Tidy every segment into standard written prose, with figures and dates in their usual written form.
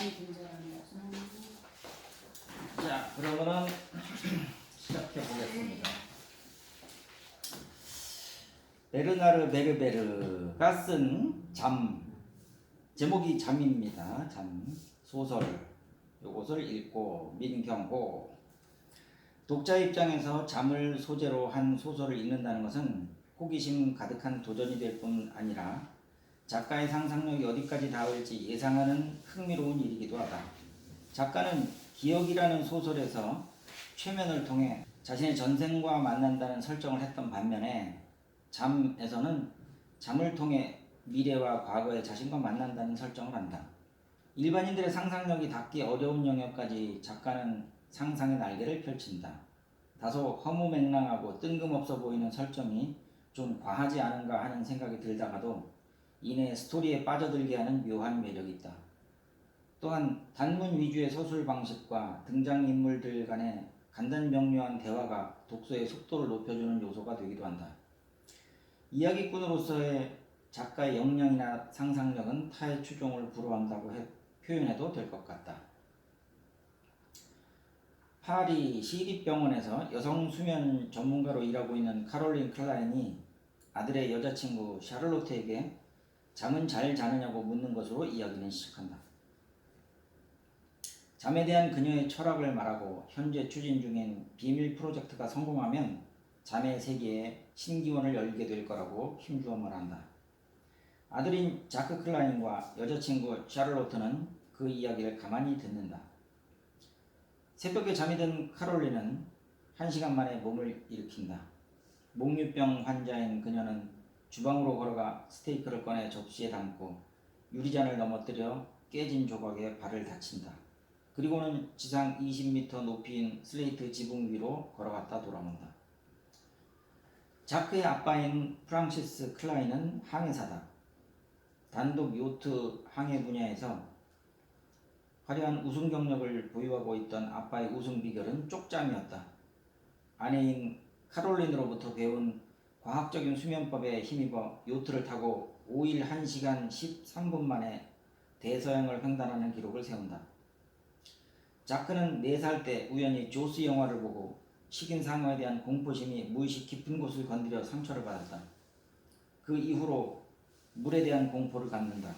많이 존재합니다. 자, 그러면은 시작해 보겠습니다. 베르나르 베르베르가 쓴 잠, 제목이 잠입니다. 잠 소설. 요것을 읽고 민경호. 독자 입장에서 잠을 소재로 한 소설을 읽는다는 것은 호기심 가득한 도전이 될 뿐 아니라 작가의 상상력이 어디까지 닿을지 예상하는 흥미로운 일이기도 하다. 작가는 기억이라는 소설에서 최면을 통해 자신의 전생과 만난다는 설정을 했던 반면에 잠에서는 잠을 통해 미래와 과거의 자신과 만난다는 설정을 한다. 일반인들의 상상력이 닿기 어려운 영역까지 작가는 상상의 날개를 펼친다. 다소 허무맹랑하고 뜬금없어 보이는 설정이 좀 과하지 않은가 하는 생각이 들다가도 이내 스토리에 빠져들게 하는 묘한 매력이 있다. 또한 단문 위주의 서술 방식과 등장인물들 간의 간단명료한 대화가 독서의 속도를 높여주는 요소가 되기도 한다. 이야기꾼으로서의 작가의 역량이나 상상력은 타의 추종을 불허한다고 표현해도 될 것 같다. 파리 시립병원에서 여성 수면 전문가로 일하고 있는 카롤린 클라인이 아들의 여자친구 샤를로트에게 잠은 잘 자느냐고 묻는 것으로 이야기는 시작한다. 잠에 대한 그녀의 철학을 말하고 현재 추진 중인 비밀 프로젝트가 성공하면 잠의 세계에 신기원을 열게 될 거라고 힘주어 말한다. 아들인 자크 클라인과 여자친구 샤를로트는 그 이야기를 가만히 듣는다. 새벽에 잠이 든 카롤린은 1시간 만에 몸을 일으킨다. 목류병 환자인 그녀는 주방으로 걸어가 스테이크를 꺼내 접시에 담고 유리잔을 넘어뜨려 깨진 조각에 발을 다친다. 그리고는 지상 20m 높이인 슬레이트 지붕 위로 걸어갔다 돌아온다. 자크의 아빠인 프랑시스 클라인은 항해사다. 단독 요트 항해 분야에서 화려한 우승 경력을 보유하고 있던 아빠의 우승 비결은 쪽잠이었다. 아내인 카롤린으로부터 배운 과학적인 수면법에 힘입어 요트를 타고 5일 1시간 13분 만에 대서양을 횡단하는 기록을 세운다. 자크는 4살 때 우연히 조스 영화를 보고 식인 상어에 대한 공포심이 무의식 깊은 곳을 건드려 상처를 받았다. 그 이후로 물에 대한 공포를 갖는다.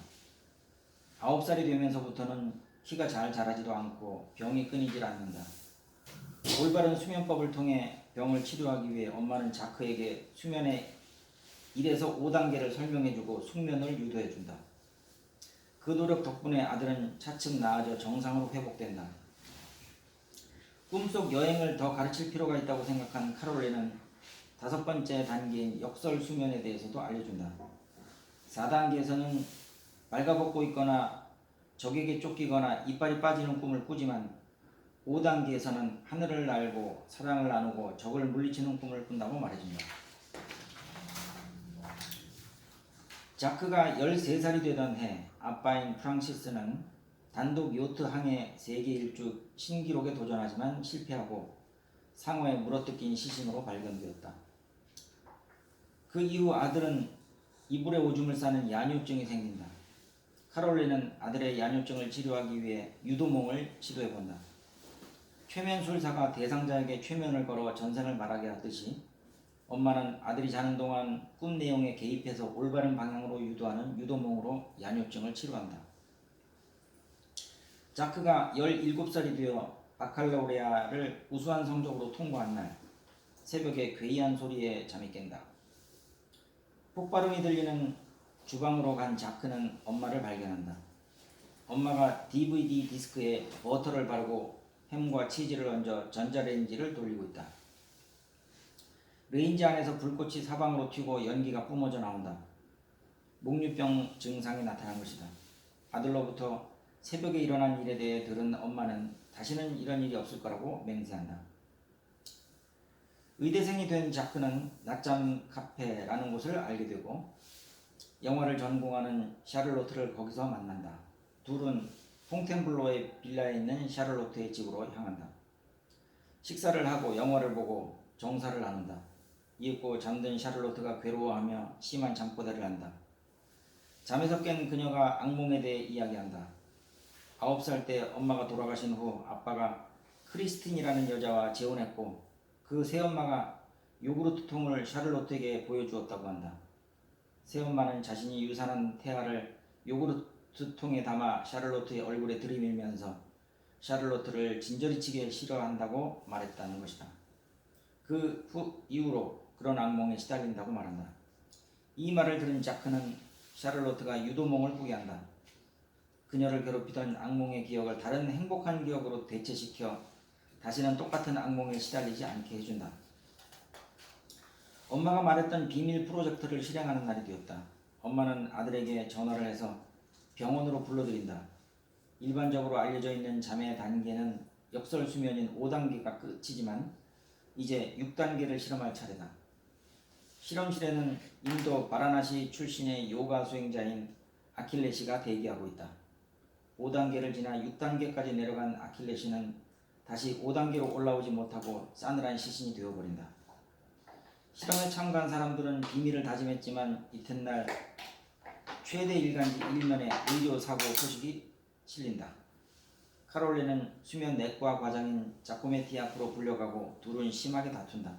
9살이 되면서부터는 키가 잘 자라지도 않고 병이 끊이질 않는다. 올바른 수면법을 통해 병을 치료하기 위해 엄마는 자크에게 수면의 1에서 5단계를 설명해주고 숙면을 유도해준다. 그 노력 덕분에 아들은 차츰 나아져 정상으로 회복된다. 꿈속 여행을 더 가르칠 필요가 있다고 생각한 카롤린은 5번째 단계인 역설 수면에 대해서도 알려준다. 4단계에서는 발가벗고 있거나 적에게 쫓기거나 이빨이 빠지는 꿈을 꾸지만 5단계에서는 하늘을 날고 사랑을 나누고 적을 물리치는 꿈을 꾼다고 말해준다. 자크가 13살이 되던 해 아빠인 프랑시스는 단독 요트 항해 세계 일주 신기록에 도전하지만 실패하고 상어에 물어뜯긴 시신으로 발견되었다. 그 이후 아들은 이불에 오줌을 싸는 야뇨증이 생긴다. 카롤린은 아들의 야뇨증을 치료하기 위해 유도몽을 시도해본다. 최면술사가 대상자에게 최면을 걸어 전생을 말하게 하듯이 엄마는 아들이 자는 동안 꿈 내용에 개입해서 올바른 방향으로 유도하는 유도몽으로 야뇨증을 치료한다. 자크가 17살이 되어 바칼로레아를 우수한 성적으로 통과한 날 새벽에 괴이한 소리에 잠이 깬다. 폭발음이 들리는 주방으로 간 자크는 엄마를 발견한다. 엄마가 DVD 디스크에 버터를 바르고 햄과 치즈를 얹어 전자레인지를 돌리고 있다. 레인지 안에서 불꽃이 사방으로 튀고 연기가 뿜어져 나온다. 목류병 증상이 나타난 것이다. 아들로부터 새벽에 일어난 일에 대해 들은 엄마는 다시는 이런 일이 없을 거라고 맹세한다. 의대생이 된 자크는 낮잠 카페라는 곳을 알게 되고 영화를 전공하는 샤를로트를 거기서 만난다. 둘은 퐁텐블로의 빌라에 있는 샤를로트의 집으로 향한다. 식사를 하고 영화를 보고 정사를 나눈다. 이윽고 잠든 샤를로트가 괴로워하며 심한 잠꼬대를 한다. 잠에서 깬 그녀가 악몽에 대해 이야기한다. 9살 때 엄마가 돌아가신 후 아빠가 크리스틴이라는 여자와 재혼했고 그 새엄마가 요구르트 통을 샤를로트에게 보여주었다고 한다. 새엄마는 자신이 유산한 태아를 요구르트 통에 담아 샤를로트의 얼굴에 들이밀면서 샤를로트를 진저리치게 싫어한다고 말했다는 것이다. 그 이후로 그런 악몽에 시달린다고 말한다. 이 말을 들은 자크는 샤를로트가 유도몽을 꾸게 한다. 그녀를 괴롭히던 악몽의 기억을 다른 행복한 기억으로 대체시켜 다시는 똑같은 악몽에 시달리지 않게 해준다. 엄마가 말했던 비밀 프로젝트를 실행하는 날이 되었다. 엄마는 아들에게 전화를 해서 병원으로 불러들인다. 일반적으로 알려져 있는 잠의 단계는 역설 수면인 5단계가 끝이지만 이제 6단계를 실험할 차례다. 실험실에는 인도 바라나시 출신의 요가 수행자인 아킬레시가 대기하고 있다. 5단계를 지나 6단계까지 내려간 아킬레시는 다시 5단계로 올라오지 못하고 싸늘한 시신이 되어버린다. 실험에 참가한 사람들은 비밀을 다짐했지만 이튿날 최대 일간지 1면에 의료사고 소식이 실린다. 카롤린은 수면 내과 과장인 자코메티 앞으로 불려가고 둘은 심하게 다툰다.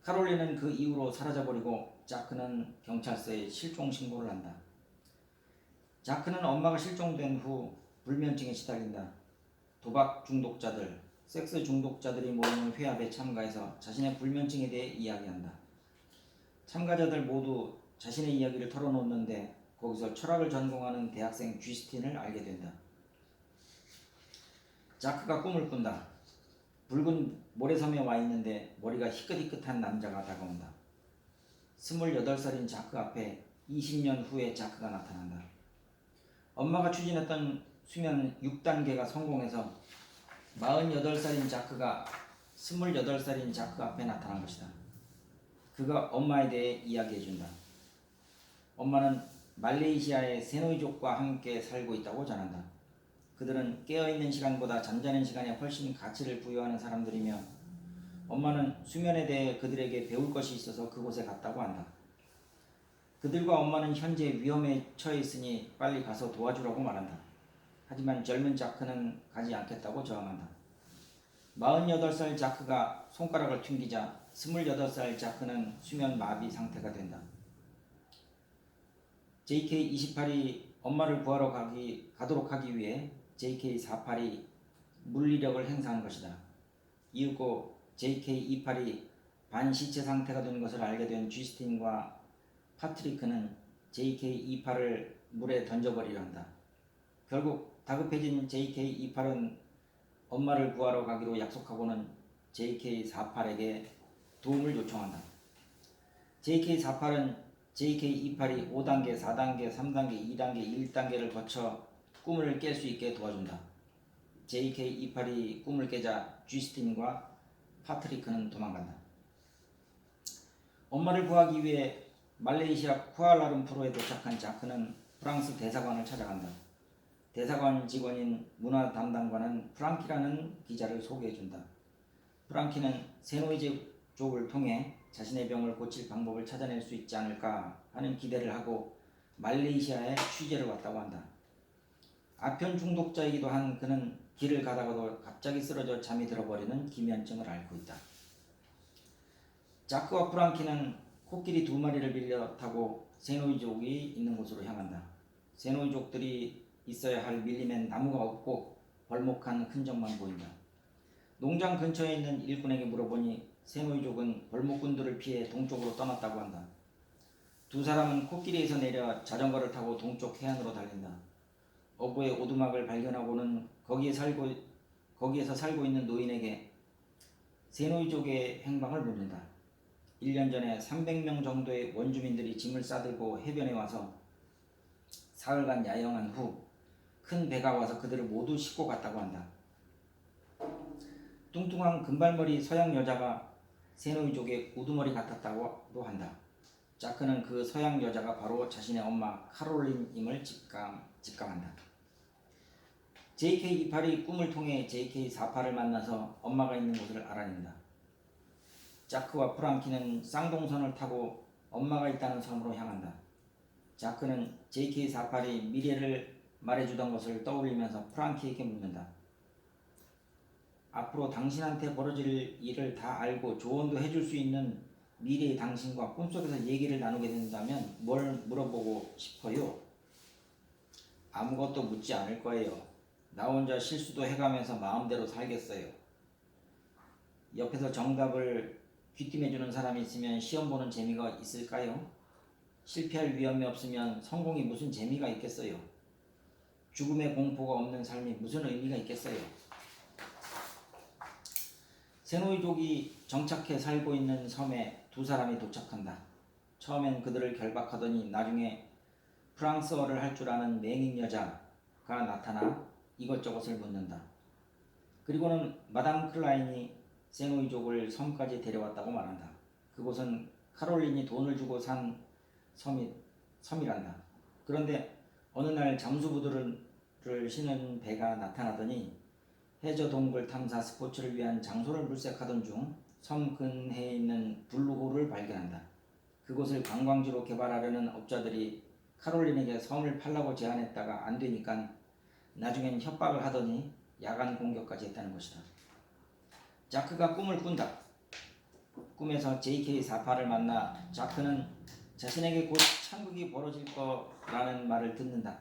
카롤린은 그 이후로 사라져버리고 자크는 경찰서에 실종 신고를 한다. 자크는 엄마가 실종된 후 불면증에 시달린다. 도박 중독자들, 섹스 중독자들이 모이는 회합에 참가해서 자신의 불면증에 대해 이야기한다. 참가자들 모두 자신의 이야기를 털어놓는데 거기서 철학을 전공하는 대학생 쥐스틴을 알게 된다. 자크가 꿈을 꾼다. 붉은 모래섬에 와 있는데 머리가 희끗희끗한 남자가 다가온다. 28살인 자크 앞에 20년 후에 자크가 나타난다. 엄마가 추진했던 수면 6단계가 성공해서 48살인 자크가 28살인 자크 앞에 나타난 것이다. 그가 엄마에 대해 이야기해준다. 엄마는 말레이시아의 세노이족과 함께 살고 있다고 전한다. 그들은 깨어있는 시간보다 잠자는 시간에 훨씬 가치를 부여하는 사람들이며 엄마는 수면에 대해 그들에게 배울 것이 있어서 그곳에 갔다고 한다. 그들과 엄마는 현재 위험에 처해 있으니 빨리 가서 도와주라고 말한다. 하지만 젊은 자크는 가지 않겠다고 저항한다. 48살 자크가 손가락을 튕기자 28살 자크는 수면 마비 상태가 된다. JK28이 엄마를 구하러 가도록 하기 위해 JK48이 물리력을 행사한 것이다. 이윽고 JK28이 반시체 상태가 된 것을 알게 된 쥐스틴과 파트리크는 JK28을 물에 던져버리려 한다. 결국 다급해진 JK28은 엄마를 구하러 가기로 약속하고는 JK48에게 도움을 요청한다. JK48은 JK28이 5단계, 4단계, 3단계, 2단계, 1단계를 거쳐 꿈을 깰 수 있게 도와준다. JK28이 꿈을 깨자 쥐스틴과 파트리크는 도망간다. 엄마를 구하기 위해 말레이시아 쿠알라룸푸르에 도착한 자크는 프랑스 대사관을 찾아간다. 대사관 직원인 문화 담당관은 프랑키라는 기자를 소개해준다. 프랑키는 세노이족을 통해 자신의 병을 고칠 방법을 찾아낼 수 있지 않을까 하는 기대를 하고 말레이시아에 취재를 왔다고 한다. 아편 중독자이기도 한 그는 길을 가다가도 갑자기 쓰러져 잠이 들어버리는 기면증을 앓고 있다. 자크와 프랑키는 코끼리 2마리를 빌려 타고 세노이족이 있는 곳으로 향한다. 세노이족들이 있어야 할 밀림엔 나무가 없고 벌목한 흔적만 보인다. 농장 근처에 있는 일꾼에게 물어보니 세노이족은 벌목꾼들을 피해 동쪽으로 떠났다고 한다. 두 사람은 코끼리에서 내려 자전거를 타고 동쪽 해안으로 달린다. 어부의 오두막을 발견하고는 거기에서 살고 있는 노인에게 세노이족의 행방을 묻는다. 1년 전에 300명 정도의 원주민들이 짐을 싸들고 해변에 와서 사흘간 야영한 후 큰 배가 와서 그들을 모두 싣고 갔다고 한다. 뚱뚱한 금발머리 서양 여자가 세노이족의 우두머리 같았다고 한다. 자크는 그 서양 여자가 바로 자신의 엄마 카롤린임을 직감한다. JK28이 꿈을 통해 JK48을 만나서 엄마가 있는 곳을 알아낸다. 자크와 프랑키는 쌍동선을 타고 엄마가 있다는 섬으로 향한다. 자크는 JK48이 미래를 말해주던 것을 떠올리면서 프랑키에게 묻는다. 앞으로 당신한테 벌어질 일을 다 알고 조언도 해줄 수 있는 미래의 당신과 꿈속에서 얘기를 나누게 된다면 뭘 물어보고 싶어요? 아무것도 묻지 않을 거예요. 나 혼자 실수도 해가면서 마음대로 살겠어요. 옆에서 정답을 귀띔해주는 사람이 있으면 시험 보는 재미가 있을까요? 실패할 위험이 없으면 성공이 무슨 재미가 있겠어요? 죽음의 공포가 없는 삶이 무슨 의미가 있겠어요? 세노이족이 정착해 살고 있는 섬에 두 사람이 도착한다. 처음엔 그들을 결박하더니 나중에 프랑스어를 할 줄 아는 맹인 여자가 나타나 이것저것을 묻는다. 그리고는 마담 클라인이 세노이족을 섬까지 데려왔다고 말한다. 그곳은 카롤린이 돈을 주고 산 섬이란다. 그런데 어느 날 잠수부들을 쉬는 배가 나타나더니 해저 동굴 탐사 스포츠를 위한 장소를 물색하던 중 섬 근해에 있는 블루홀을 발견한다. 그곳을 관광지로 개발하려는 업자들이 카롤린에게 섬을 팔라고 제안했다가 안 되니까 나중엔 협박을 하더니 야간 공격까지 했다는 것이다. 자크가 꿈을 꾼다. 꿈에서 JK48을 만나 자크는 자신에게 곧 천국이 벌어질 거라는 말을 듣는다.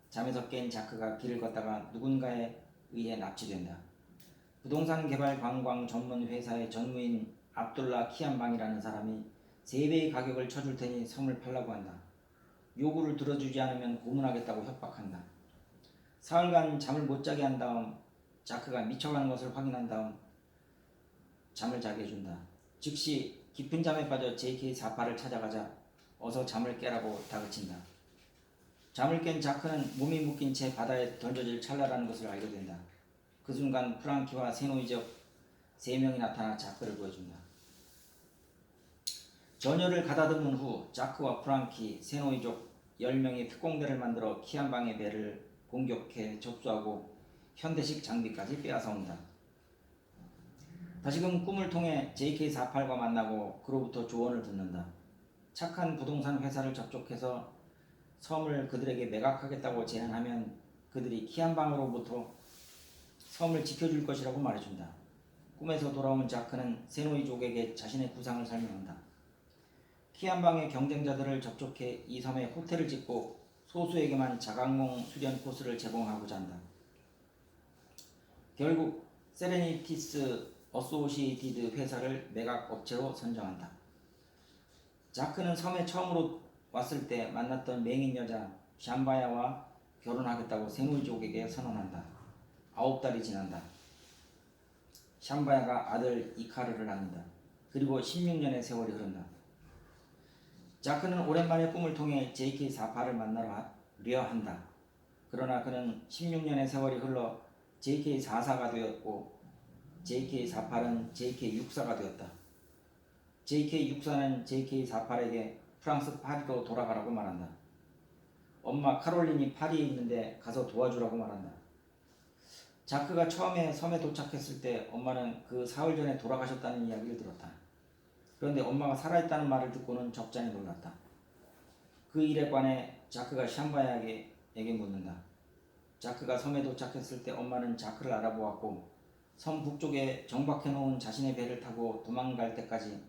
잠에서 깬 자크가 길을 걷다가 누군가에 의해 납치된다. 부동산 개발 관광 전문 회사의 전무인 압둘라 키안방이라는 사람이 3배의 가격을 쳐줄 테니 섬을 팔라고 한다. 요구를 들어주지 않으면 고문하겠다고 협박한다. 사흘간 잠을 못 자게 한 다음 자크가 미쳐가는 것을 확인한 다음 잠을 자게 해준다. 즉시 깊은 잠에 빠져 JK48을 찾아가자 어서 잠을 깨라고 다그친다. 잠을 깬 자크는 몸이 묶인 채 바다에 던져질 찰나라는 것을 알게 된다. 그 순간 프랑키와 세노이족 3명이 나타나 자크를 보여준다. 전열을 가다듬은 후 자크와 프랑키, 세노이족 10명이 특공대를 만들어 키안방의 배를 공격해 접수하고 현대식 장비까지 빼앗아온다. 다시금 꿈을 통해 JK48과 만나고 그로부터 조언을 듣는다. 착한 부동산 회사를 접촉해서 섬을 그들에게 매각하겠다고 제안하면 그들이 키안방으로부터 섬을 지켜줄 것이라고 말해준다. 꿈에서 돌아온 자크는 세노이족에게 자신의 구상을 설명한다. 키안방의 경쟁자들을 접촉해 이 섬에 호텔을 짓고 소수에게만 자각몽 수련 코스를 제공하고자 한다. 결국 세레니티스 어소시에이티드 회사를 매각 업체로 선정한다. 자크는 섬에 처음으로 왔을 때 만났던 맹인 여자 샴바야와 결혼하겠다고 세노이족에게 선언한다. 9달이 지난다. 샴바야가 아들 이카르를 낳는다. 그리고 16년의 세월이 흐른다. 자크는 오랜만에 꿈을 통해 JK48을 만나려 한다. 그러나 그는 16년의 세월이 흘러 JK44가 되었고 JK48은 JK64가 되었다. JK64는 JK48에게 프랑스 파리로 돌아가라고 말한다. 엄마 카롤린이 파리에 있는데 가서 도와주라고 말한다. 자크가 처음에 섬에 도착했을 때 엄마는 그 사흘 전에 돌아가셨다는 이야기를 들었다. 그런데 엄마가 살아있다는 말을 듣고는 적잖이 놀랐다. 그 일에 관해 자크가 샴바야에게 묻는다. 자크가 섬에 도착했을 때 엄마는 자크를 알아보았고 섬 북쪽에 정박해놓은 자신의 배를 타고 도망갈 때까지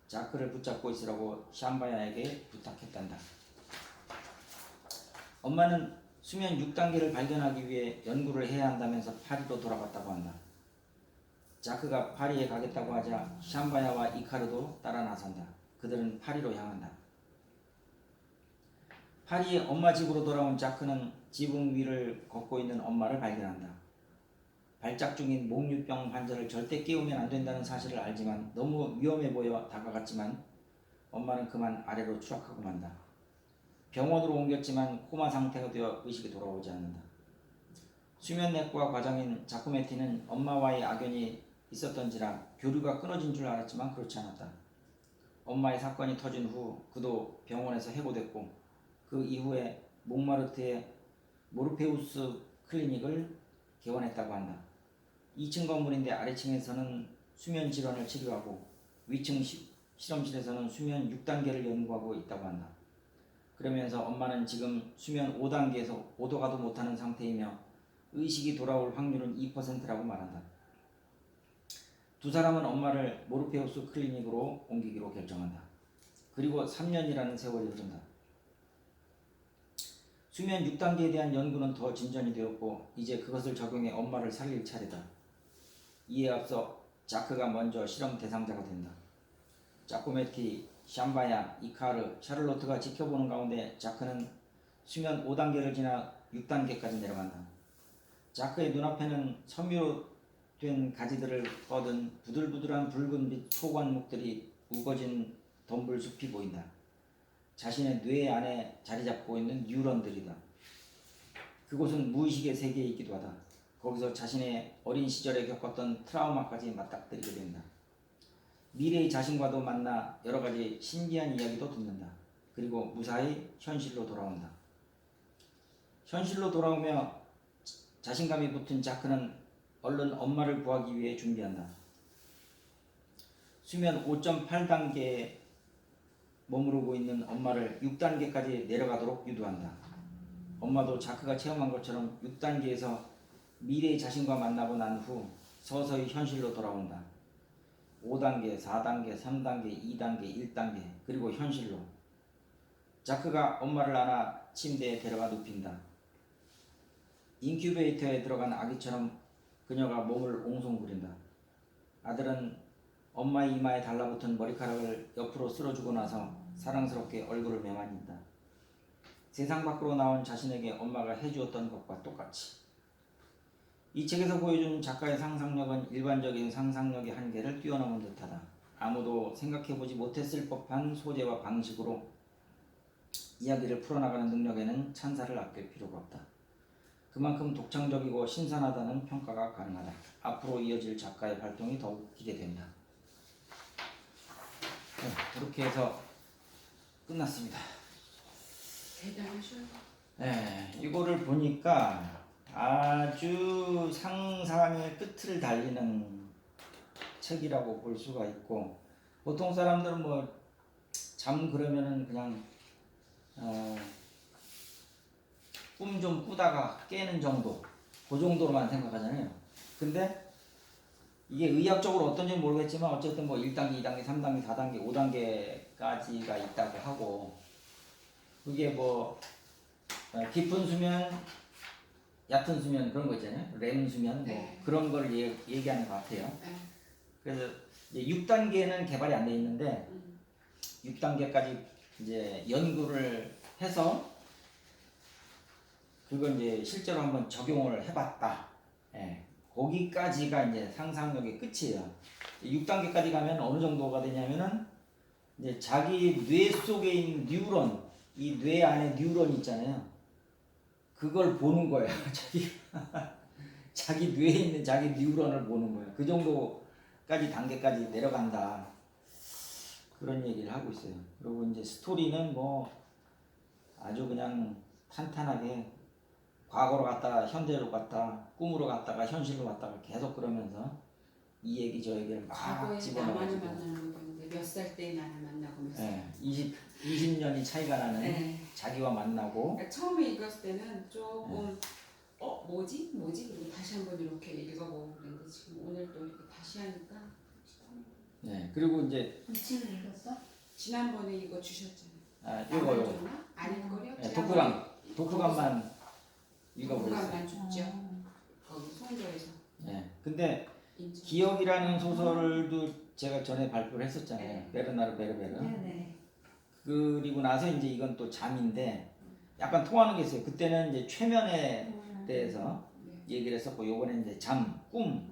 자크를 붙잡고 있으라고 샴바야에게 부탁했단다. 엄마는 수면 6단계를 발견하기 위해 연구를 해야 한다면서 파리로 돌아갔다고 한다. 자크가 파리에 가겠다고 하자 샴바야와 이카르도 따라 나선다. 그들은 파리로 향한다. 파리의 엄마 집으로 돌아온 자크는 지붕 위를 걷고 있는 엄마를 발견한다. 발작 중인 목류병 환자를 절대 깨우면 안 된다는 사실을 알지만 너무 위험해 보여 다가갔지만 엄마는 그만 아래로 추락하고 만다. 병원으로 옮겼지만 코마 상태가 되어 의식이 돌아오지 않는다. 수면내과 과장인 자쿠메티는 엄마와의 악연이 있었던지라 교류가 끊어진 줄 알았지만 그렇지 않았다. 엄마의 사건이 터진 후 그도 병원에서 해고됐고 그 이후에 몽마르트의 모르페우스 클리닉을 개원했다고 한다. 2층 건물인데 아래층에서는 수면 질환을 치료하고 위층 실험실에서는 수면 6단계를 연구하고 있다고 한다. 그러면서 엄마는 지금 수면 5단계에서 오도 가도 못하는 상태이며 의식이 돌아올 확률은 2%라고 말한다. 두 사람은 엄마를 모르페우스 클리닉으로 옮기기로 결정한다. 그리고 3년이라는 세월이 흐른다. 수면 6단계에 대한 연구는 더 진전이 되었고 이제 그것을 적용해 엄마를 살릴 차례다. 이에 앞서 자크가 먼저 실험 대상자가 된다. 자코메티, 샴바야, 이카르, 샤를로트가 지켜보는 가운데 자크는 수면 5단계를 지나 6단계까지 내려간다. 자크의 눈앞에는 섬유로 된 가지들을 뻗은 부들부들한 붉은빛 소관목들이 우거진 덤불숲이 보인다. 자신의 뇌 안에 자리잡고 있는 뉴런들이다. 그곳은 무의식의 세계이기도 하다. 거기서 자신의 어린 시절에 겪었던 트라우마까지 맞닥뜨리게 된다. 미래의 자신과도 만나 여러 가지 신기한 이야기도 듣는다. 그리고 무사히 현실로 돌아온다. 현실로 돌아오며 자신감이 붙은 자크는 얼른 엄마를 구하기 위해 준비한다. 수면 5.8단계에 머무르고 있는 엄마를 6단계까지 내려가도록 유도한다. 엄마도 자크가 체험한 것처럼 6단계에서 미래의 자신과 만나고 난 후 서서히 현실로 돌아온다. 5단계, 4단계, 3단계, 2단계, 1단계, 그리고 현실로. 자크가 엄마를 안아 침대에 데려가 눕힌다. 인큐베이터에 들어간 아기처럼 그녀가 몸을 옹송부린다. 아들은 엄마의 이마에 달라붙은 머리카락을 옆으로 쓸어주고 나서 사랑스럽게 얼굴을 매만진다. 세상 밖으로 나온 자신에게 엄마가 해주었던 것과 똑같이. 이 책에서 보여준 작가의 상상력은 일반적인 상상력의 한계를 뛰어넘은 듯하다. 아무도 생각해보지 못했을 법한 소재와 방식으로 이야기를 풀어나가는 능력에는 찬사를 아낄 필요가 없다. 그만큼 독창적이고 신선하다는 평가가 가능하다. 앞으로 이어질 작가의 활동이 더욱 기대된다. 네, 그렇게 해서 끝났습니다. 대단하셔. 네, 이거를 보니까 아주 상상의 끝을 달리는 책이라고 볼 수가 있고, 보통 사람들은 뭐 잠 그러면은 그냥 꿈 좀 꾸다가 깨는 정도, 그 정도로만 생각하잖아요. 근데 이게 의학적으로 어떤지 모르겠지만 어쨌든 뭐 1단계, 2단계, 3단계, 4단계, 5단계까지가 있다고 하고, 그게 뭐 깊은 수면, 얕은 수면 그런 거 있잖아요. 렘 수면 뭐 네. 그런 걸 얘기하는 것 같아요. 네. 그래서 이제 6단계는 개발이 안 돼 있는데 6단계까지 이제 연구를 해서 그걸 이제 실제로 한번 적용을 해봤다. 예, 거기까지가 이제 상상력의 끝이에요. 6단계까지 가면 어느 정도가 되냐면은 이제 자기 뇌 속에 있는 뉴런, 이 뇌 안에 뉴런 있잖아요. 그걸 보는 거예요. 자기 뇌에 있는 자기 뉴런을 보는 거예요. 그 정도까지 단계까지 내려간다. 그런 얘기를 하고 있어요. 그리고 이제 스토리는 뭐 아주 그냥 탄탄하게 과거로 갔다가 현재로 갔다가 꿈으로 갔다가 현실로 갔다가 계속 그러면서 이 얘기 저 얘기를 막 과거에 나만을 집어넣어가지고 만나는 건데 몇 살 때 나를 만나고 몇 살. 네, 20년이 차이가 나는 네. 자기와 만나고. 그러니까 처음에 읽었을 때는 조금 뭐지? 그리고 다시 한번 이렇게 읽어보고 그랬는데 지금 오늘 또 이렇게 다시 하니까 네, 그리고 이제 이 책을 읽었어? 지난번에 이거 주셨잖아요. 아, 요거요. 줬나? 아닐걸요? 네, 독후감만 읽어보겠어요. 독후감만 줬죠. 거기 송도에서. 네, 근데 인증. 기억이라는 소설도 제가 전에 발표를 했었잖아요. 네. 베르나르 베르베르. 네네. 그리고 나서 이제 이건 또 잠인데 약간 통하는 게 있어요. 그때는 이제 최면에 대해서 네. 얘기를 했었고, 요번에 이제 잠, 꿈